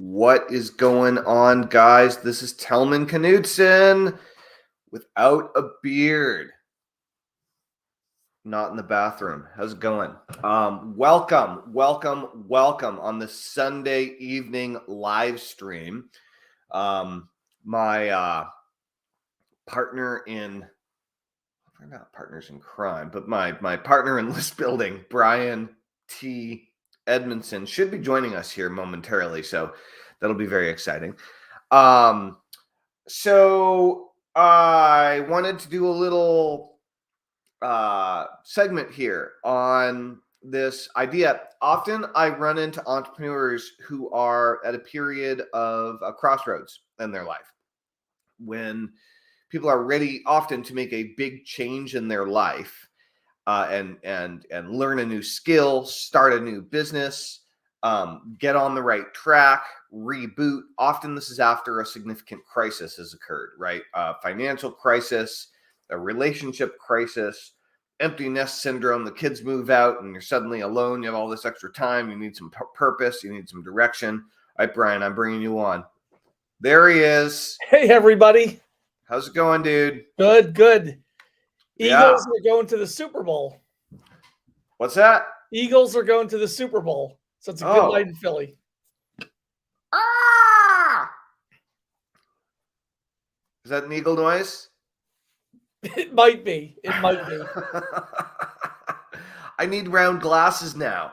What is going on, guys? This is Telman Knudsen without a beard. Not in the bathroom. How's it going? Welcome on this Sunday evening live stream. My partner in, we're not partners in crime, but my partner in list building, Brian T. Edmondson, should be joining us here momentarily, so that'll be very exciting. So I wanted to do a little segment here on this idea. Often I run into entrepreneurs who are at a period of a crossroads in their life when people are ready often to make a big change in their life and learn a new skill, start a new business, get on the right track, reboot. Often this is after a significant crisis has occurred, right? Financial crisis, a relationship crisis, empty nest syndrome. The kids move out and you're suddenly alone. You have all this extra time. You need some purpose. You need some direction. All right, Brian, I'm bringing you on. There he is. Hey, everybody. How's it going, dude? Good. Yeah. Eagles are going to the Super Bowl. What's that? Eagles are going to the Super Bowl. So it's a good night in Philly. Ah! Is that an eagle noise? It might be. I need round glasses now.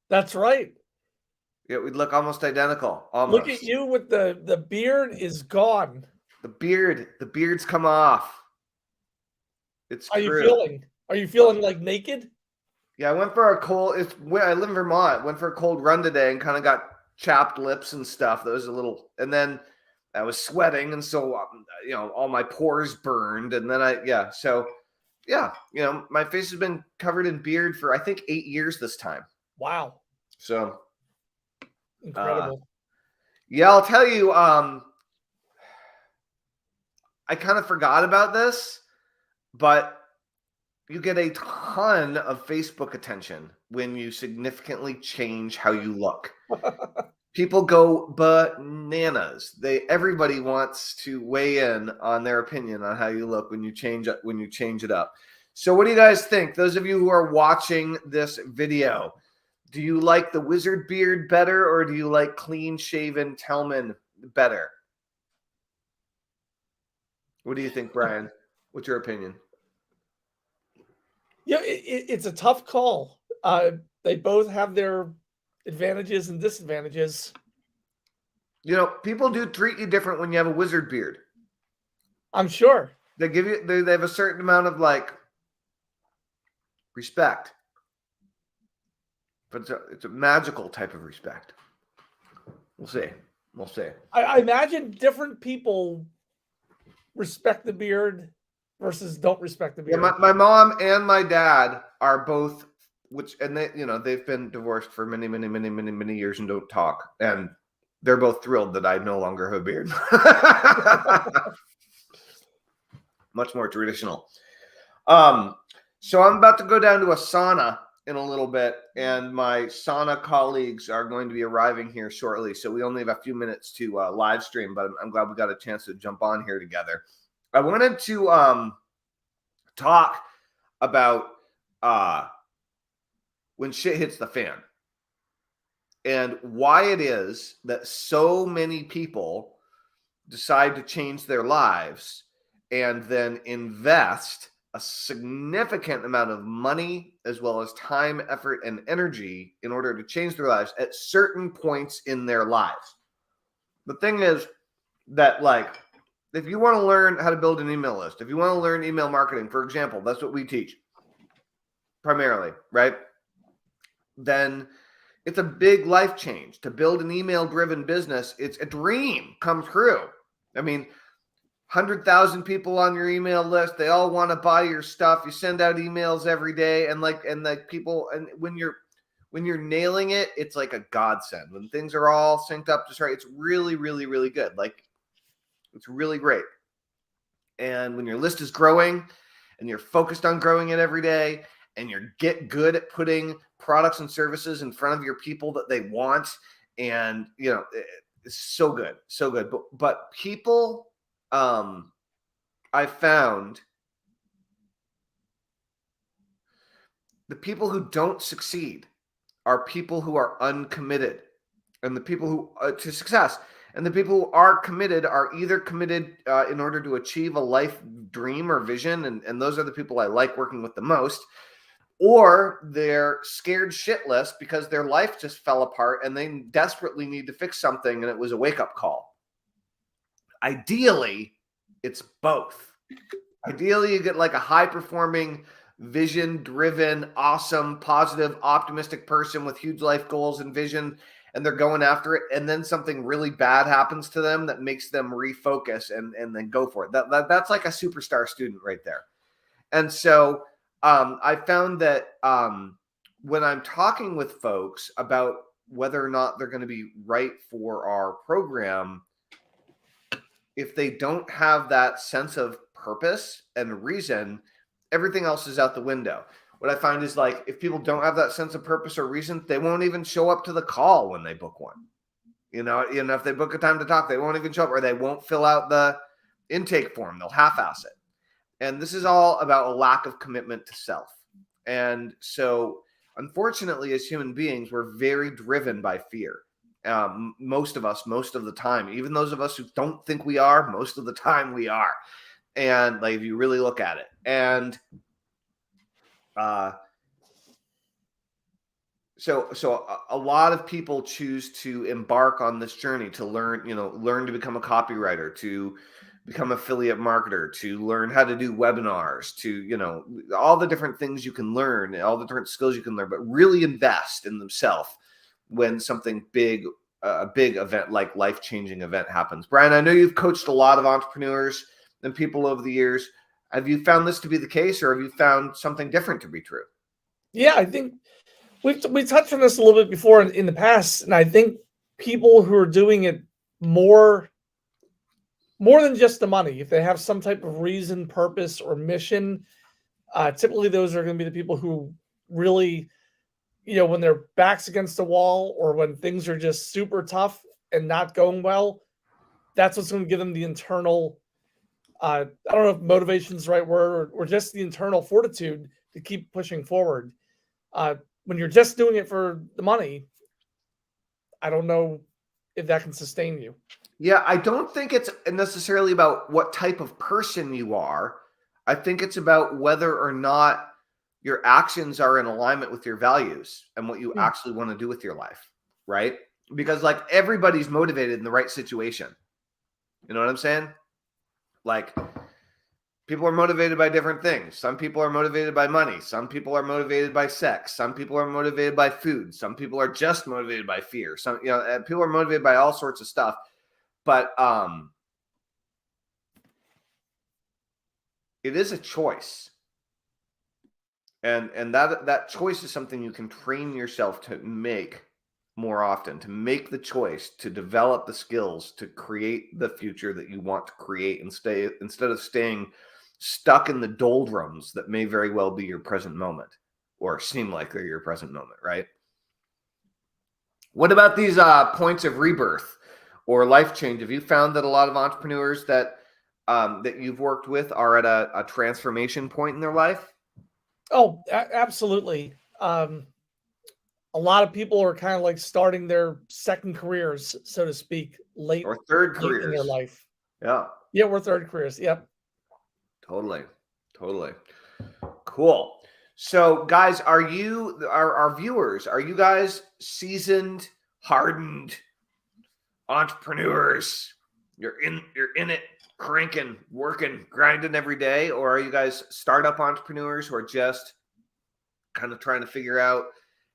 That's right. Yeah, we'd look almost identical. Almost. Look at you with the beard is gone. The beard's come off. It's How true. you feeling? Are you feeling like naked? Yeah, I went for a cold. I live in Vermont. Went for a cold run today and kind of got chapped lips and stuff. That was a little, and then I was sweating, and so all my pores burned, and then my face has been covered in beard for I think 8 years this time. Wow. So incredible. I'll tell you. I kind of forgot about this, but you get a ton of Facebook attention when you significantly change how you look. People go bananas. Everybody wants to weigh in on their opinion on how you look when you change it up. So what do you guys think? Those of you who are watching this video, do you like the wizard beard better or do you like clean shaven Telman better? What do you think, Brian? What's your opinion? Yeah, it's a tough call. They both have their advantages and disadvantages. People do treat you different when you have a wizard beard. I'm sure. They give you, they have a certain amount of respect. But it's a magical type of respect. We'll see. I imagine different people respect the beard versus don't respect the beard. Yeah, my mom and my dad are both, they've been divorced for many years and don't talk, and they're both thrilled that I no longer have a beard. Much more traditional. So I'm about to go down to a sauna in a little bit, and my sauna colleagues are going to be arriving here shortly. So we only have a few minutes to live stream, but I'm glad we got a chance to jump on here together. I wanted to talk about when shit hits the fan and why it is that so many people decide to change their lives and then invest a significant amount of money as well as time, effort, and energy in order to change their lives at certain points in their lives. The thing is that, if you want to learn how to build an email list, if you want to learn email marketing, for example, that's what we teach primarily, right? Then it's a big life change. To build an email-driven business, it's a dream come true. I mean, 100,000 people on your email list, they all want to buy your stuff. You send out emails every day, and people, and when you're nailing it, it's like a godsend. When things are all synced up just right, it's really, really, really good. It's really great. And when your list is growing and you're focused on growing it every day and you get good at putting products and services in front of your people that they want And, you know, it's so good, so good. But people, I found the people who don't succeed are people who are uncommitted, and the people who to success, and the people who are committed are either committed in order to achieve a life dream or vision, and those are the people I like working with the most, or they're scared shitless because their life just fell apart and they desperately need to fix something and it was a wake-up call. Ideally, it's both. Ideally, you get like a high-performing, vision-driven, awesome, positive, optimistic person with huge life goals and vision, and they're going after it, and then something really bad happens to them that makes them refocus and then go for it. That's like a superstar student right there. And so I found that when I'm talking with folks about whether or not they're going to be right for our program, if they don't have that sense of purpose and reason, everything else is out the window. What I find is, like, if people don't have that sense of purpose or reason, they won't even show up to the call when they book one. You know, if they book a time to talk, they won't even show up, or they won't fill out the intake form. They'll half-ass it. And this is all about a lack of commitment to self. And so, unfortunately, as human beings, we're very driven by fear. Most of us, most of the time, even those of us who don't think we are, most of the time we are. And like, if you really look at it, and so a lot of people choose to embark on this journey to learn to become a copywriter, to become affiliate marketer, to learn how to do webinars, to, all the different things you can learn, all the different skills you can learn, but really invest in themselves when something big, a big event like life-changing event happens. Brian, I know you've coached a lot of entrepreneurs and people over the years. Have you found this to be the case, or have you found something different to be true? Yeah, I think we touched on this a little bit before in the past, and I think people who are doing it more than just the money, if they have some type of reason, purpose, or mission, typically those are going to be the people who really, when their back's against the wall or when things are just super tough and not going well, that's what's going to give them the internal, I don't know if motivation is the right word, or just the internal fortitude to keep pushing forward. When you're just doing it for the money, I don't know if that can sustain you. Yeah, I don't think it's necessarily about what type of person you are. I think it's about whether or not your actions are in alignment with your values and what you actually want to do with your life, right? Because like, everybody's motivated in the right situation. You know what I'm saying? Like, people are motivated by different things. Some people are motivated by money. Some people are motivated by sex. Some people are motivated by food. Some people are just motivated by fear. Some, people are motivated by all sorts of stuff. But it is a choice. And that choice is something you can train yourself to make more often, to make the choice, to develop the skills, to create the future that you want to create, and instead of staying stuck in the doldrums that may very well be your present moment, or seem like they're your present moment, right? What about these points of rebirth or life change? Have you found that a lot of entrepreneurs that you've worked with are at a transformation point in their life? Oh, absolutely. A lot of people are kind of like starting their second careers, so to speak, late Or third in their careers. life. Yeah. Yeah, we're third careers. Yep. Totally. Cool. So, guys, are our viewers, are you guys seasoned, hardened entrepreneurs? You're in it, cranking, working, grinding every day, or are you guys startup entrepreneurs who are just kind of trying to figure out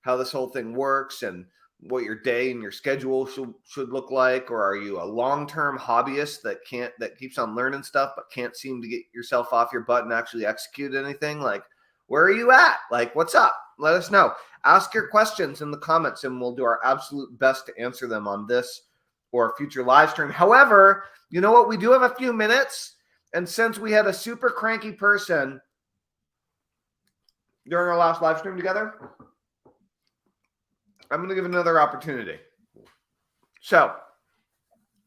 how this whole thing works and what your day and your schedule should look like? Or are you a long-term hobbyist that keeps on learning stuff but can't seem to get yourself off your butt and actually execute anything? Like, where are you at? Like, what's up? Let us know. Ask your questions in the comments and we'll do our absolute best to answer them on this or a future live stream. However, you know what? We do have a few minutes, and since we had a super cranky person during our last live stream together, I'm going to give another opportunity. So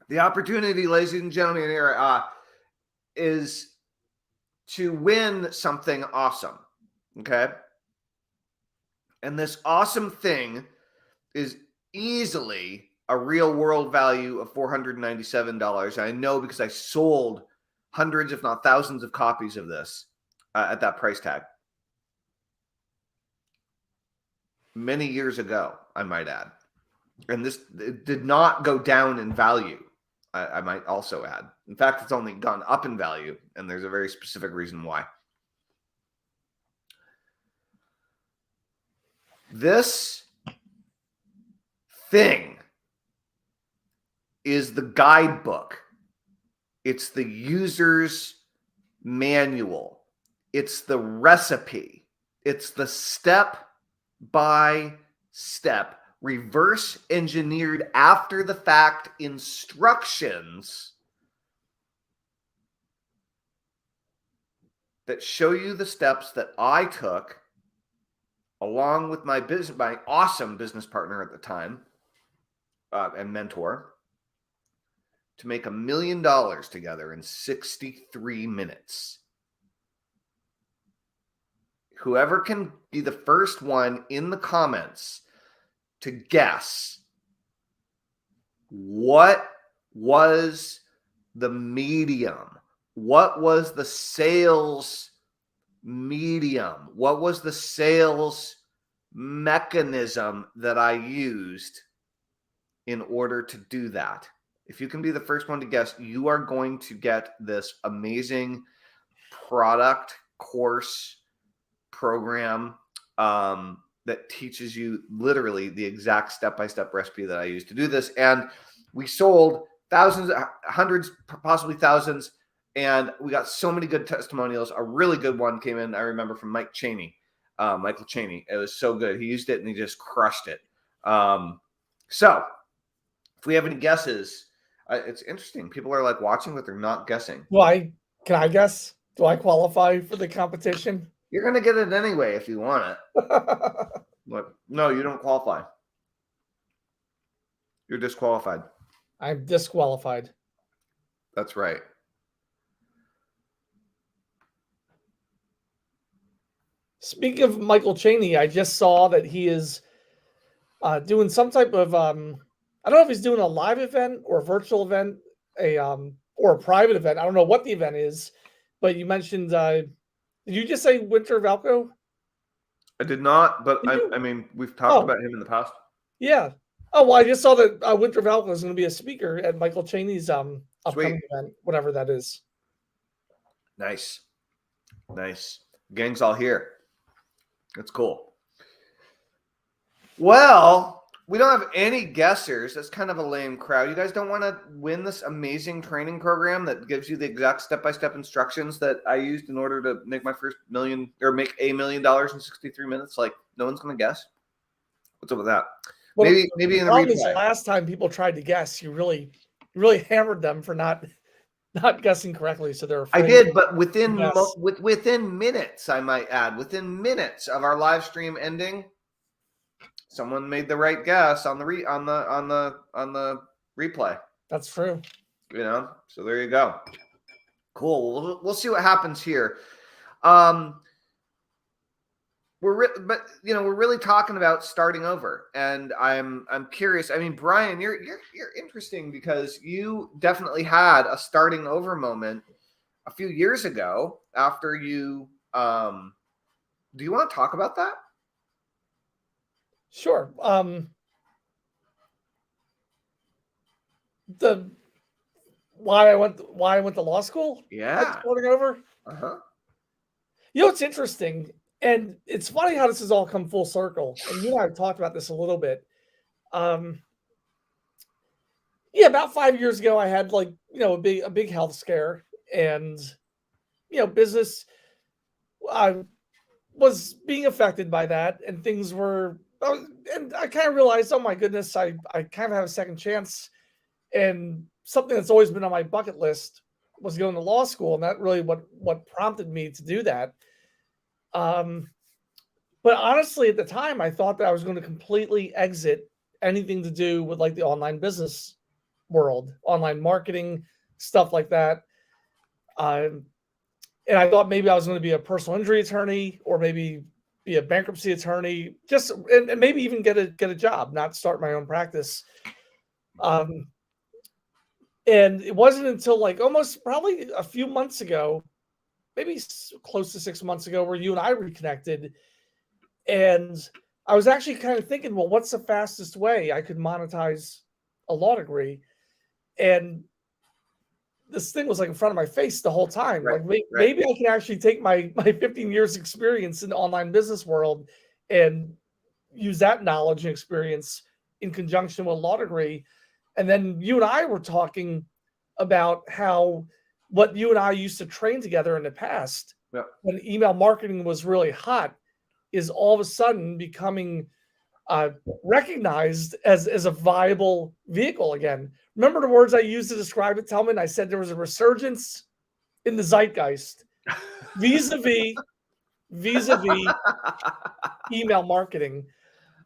the opportunity, ladies and gentlemen, here is to win something awesome. Okay. And this awesome thing is easily a real world value of $497. I know because I sold hundreds, if not thousands, of copies of this at that price tag many years ago, I might add. And this did not go down in value, I might also add. In fact, it's only gone up in value, and there's a very specific reason why. This thing is the guidebook. It's the user's manual. It's the recipe. It's the step-by-step, reverse engineered after the fact instructions that show you the steps that I took along with my awesome business partner at the time and mentor to make $1 million together in 63 minutes. Whoever can be the first one in the comments to guess what was the medium, what was the sales medium, what was the sales mechanism that I used in order to do that. If you can be the first one to guess, you are going to get this amazing product course program that teaches you literally the exact step-by-step recipe that I used to do this. And we sold thousands, hundreds, possibly thousands, and we got so many good testimonials. A really good one came in, I remember, from Michael Cheney. It was so good. He used it and he just crushed it. So if we have any guesses, it's interesting. People are like watching, but they're not guessing. Well, can I guess? Do I qualify for the competition? You're going to get it anyway if you want it. But no, you don't qualify. You're disqualified. I'm disqualified. That's right. Speaking of Michael Cheney, I just saw that he is doing some type of I don't know if he's doing a live event or a virtual event, or a private event. I don't know what the event is, but you mentioned. Did you just say Winter Valco? I did not, but I mean, we've talked about him in the past. Yeah. Oh, well, I just saw that Winter Valco is going to be a speaker at Michael Cheney's upcoming event, whatever that is. Nice. Gang's all here. That's cool. Well, we don't have any guessers. That's kind of a lame crowd. You guys don't want to win this amazing training program that gives you the exact step-by-step instructions that I used in order to make my first million or make $1 million in 63 minutes? Like, no one's going to guess. What's up with that? Well, maybe in the replay. Last time people tried to guess, you really hammered them for not guessing correctly. So they're afraid. I did, but within minutes, I might add, within minutes of our live stream ending, someone made the right guess on the replay. That's true. You know, so there you go. Cool. We'll see what happens here. We're really talking about starting over, and I'm curious. I mean, Brian, you're interesting because you definitely had a starting over moment a few years ago after you. Do you want to talk about that? Sure. Why I went to law school? Yeah. Starting over. You know, it's interesting. And it's funny how this has all come full circle. And you and I have talked about this a little bit. About 5 years ago, I had a big health scare, and business was being affected by that, and things were. And I kind of realized, oh my goodness, I kind of have a second chance, and something that's always been on my bucket list was going to law school, and that really what prompted me to do that. But honestly, at the time, I thought that I was going to completely exit anything to do with like the online business world, online marketing, stuff like that. And I thought maybe I was going to be a personal injury attorney or maybe be a bankruptcy attorney, just and maybe even get a job, not start my own practice. And it wasn't until like almost probably a few months ago, maybe close to 6 months ago, where you and I reconnected. And I was actually kind of thinking, well, what's the fastest way I could monetize a law degree? And this thing was like in front of my face the whole time. Right, Like maybe I can actually take my 15 years experience in the online business world and use that knowledge and experience in conjunction with a law degree. And then you and I were talking about how what you and I used to train together in the past, when email marketing was really hot, is all of a sudden becoming recognized as a viable vehicle again. Remember the words I used to describe it, Tillman? I said there was a resurgence in the zeitgeist vis-a-vis email marketing.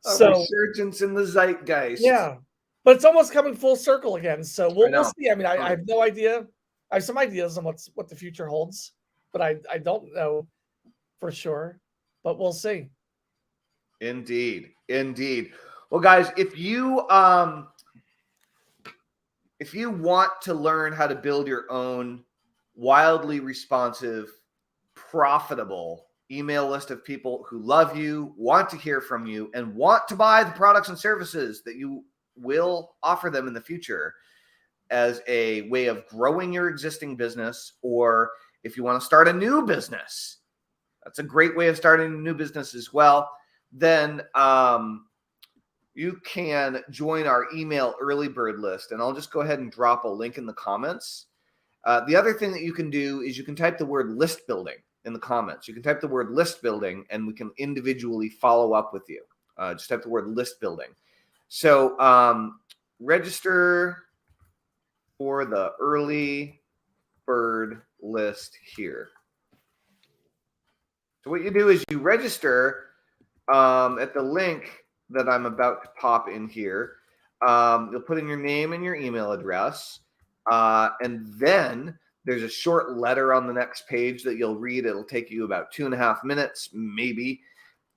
A resurgence in the zeitgeist. Yeah, but it's almost coming full circle again. So we'll see. I mean, I have no idea. I have some ideas on what the future holds, but I don't know for sure. But we'll see. Indeed. Well, guys, if you want to learn how to build your own wildly responsive, profitable email list of people who love you, want to hear from you, and want to buy the products and services that you will offer them in the future as a way of growing your existing business, or if you want to start a new business, that's a great way of starting a new business as well. Then you can join our email early bird list, and I'll just go ahead and drop a link in the comments. The other thing that you can do is you can type the word list building in the comments. You can type the word list building, and we can individually follow up with you. Just type the word list building. So register for the early bird list here. So what you do is you register at the link that I'm about to pop in here. You'll put in your name and your email address. And then there's a short letter on the next page that you'll read. It'll take you about 2.5 minutes, maybe.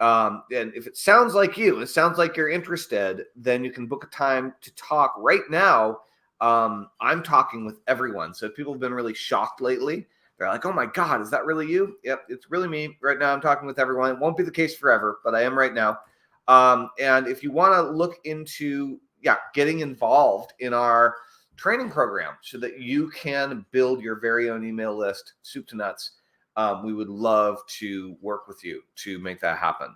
And if it sounds like you, it sounds like you're interested, then you can book a time to talk right now. I'm talking with everyone. So if people have been really shocked lately, they're like, oh my God, is that really you? Yep, it's really me. Right now I'm talking with everyone. It won't be the case forever, but I am right now. And if you want to look into getting involved in our training program so that you can build your very own email list, soup to nuts, we would love to work with you to make that happen.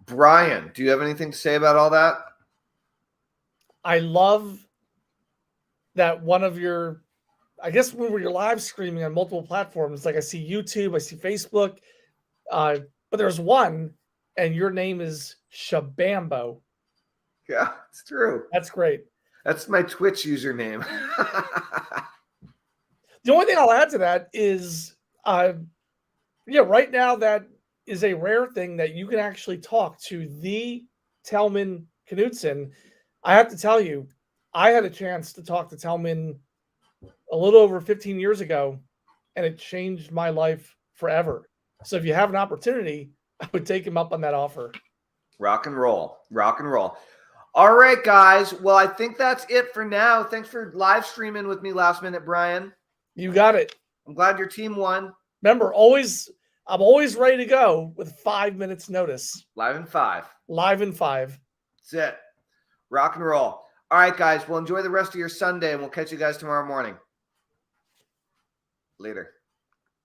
Brian, do you have anything to say about all that? I love that one of your, I guess when you're live streaming on multiple platforms, like I see YouTube, I see Facebook, but there's one, and your name is Shabambo. Yeah, it's true. That's great. That's my Twitch username. The only thing I'll add to that is, right now that is a rare thing that you can actually talk to the Tillman Knudsen. I have to tell you, I had a chance to talk to Tillman a little over 15 years ago, and it changed my life forever. So if you have an opportunity, I would take him up on that offer. Rock and roll. All right, guys. Well, I think that's it for now. Thanks for live streaming with me last minute, Brian. You got it. I'm glad your team won. Remember, I'm always ready to go with 5 minutes notice. Live in 5. That's it. Rock and roll. All right, guys. Well, enjoy the rest of your Sunday, and we'll catch you guys tomorrow morning. Later.